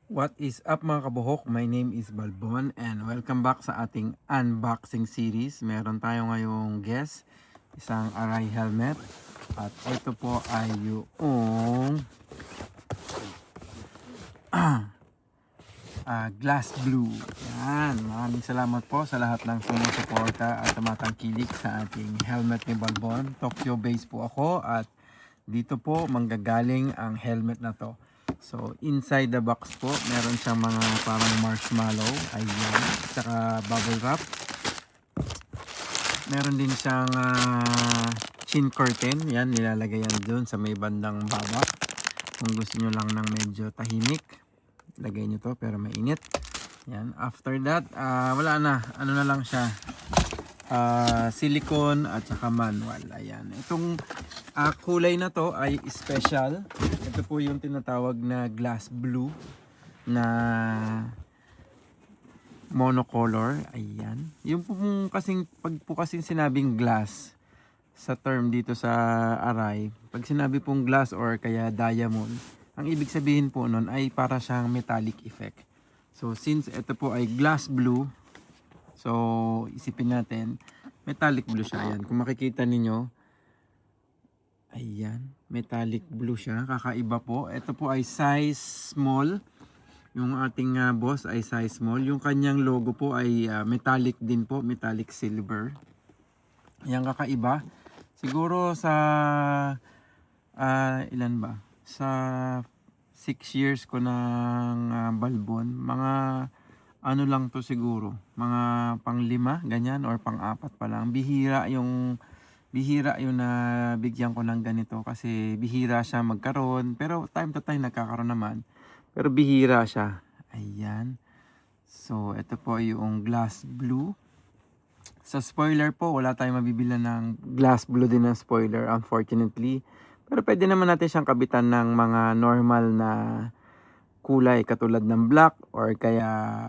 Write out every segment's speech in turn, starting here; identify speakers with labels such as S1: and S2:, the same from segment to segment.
S1: What is up mga kabuhok? My name is Balbon and welcome back sa ating unboxing series. Meron tayo ngayong guest, isang Arai helmet. At ito po ay yung glass blue. Yan, maraming salamat po sa lahat ng sumusuporta at tumatangkilik sa ating helmet ni Balbon. Tokyo based po ako at dito po manggagaling ang helmet na to. So inside the box po meron siyang mga parang marshmallow, ayan, saka bubble wrap. Meron din siyang chin curtain, yan, nilalagay yan dun sa may bandang baba. Kung gusto nyo lang ng medyo tahimik, lagay nyo to pero mainit. Yan, after that wala na, ano na lang siya, silicone at saka manual. Ayan, itong kulay na to ay special. Ito po yung tinatawag na glass blue na monocolor. Ayan, yung po kasing pag po kasing sinabing glass sa term dito sa Arai, pag sinabi pong glass or kaya diamond, ang ibig sabihin po nun ay para siyang metallic effect. So since ito po ay glass blue, so isipin natin metallic blue siya. Ayan, kung makikita ninyo, ayan, metallic blue siya, kakaiba po. Ito po ay size small. Yung ating boss ay size small. Yung kanyang logo po ay metallic din po, metallic silver. Ayan, kakaiba. Siguro sa ilan ba? Sa 6 years ko ng Balbon, mga ano lang to siguro, mga pang-5 ganyan or pang-4 pa lang. Bihira yung na bigyan ko ng ganito kasi bihira siya magkaroon, pero time to time nagkakaroon naman. Pero bihira siya. Ayan. So, ito po yung glass blue. Sa spoiler po, wala tayong mabibilan ng glass blue din na spoiler, unfortunately. Pero pwede naman natin siyang kabitan ng mga normal na kulay katulad ng black or kaya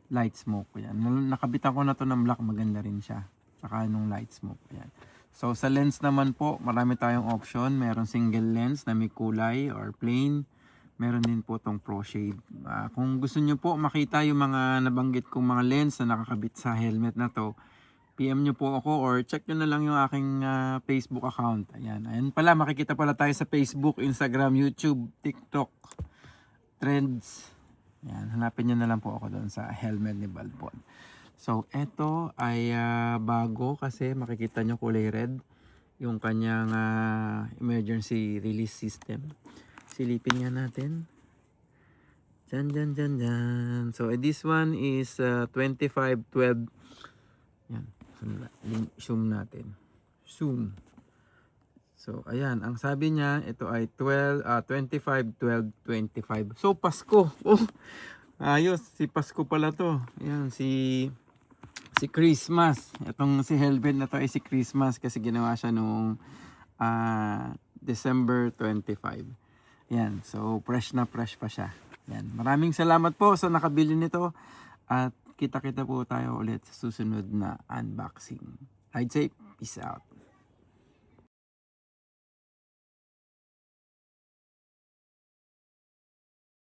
S1: light smoke. Yan. Nakabitan ko na to ng black, maganda rin siya. Saka nung light smoke. Yan. So sa lens naman po, marami tayong option. Meron single lens na may kulay or plain. Meron din po tong pro shade. Kung gusto nyo po makita yung mga nabanggit kong mga lens na nakakabit sa helmet na to, PM nyo po ako or check nyo na lang yung aking Facebook account. Ayan. Ayan pala, makikita pala tayo sa Facebook, Instagram, YouTube, TikTok, Threads. Ayan, hanapin nyo na lang po ako doon sa helmet ni Balbon. So, eto ay bago kasi makikita nyo kulay red yung kanyang emergency release system. Silipin nga natin. Dyan, dyan, dyan, dyan. So, this one is 2512. Yan. Zoom natin. Zoom. So, ayan. Ang sabi niya, ito ay 25-12-25. So, Pasko. Oh, ayos. Si Pasko pala to. Ayan, si Christmas. Itong si helmet na to ay si Christmas kasi ginawa siya noong December 25. Yan. So, fresh na fresh pa siya. Yan. Maraming salamat po sa nakabili nito. At kita-kita po tayo ulit sa susunod na unboxing. I'd say, peace out.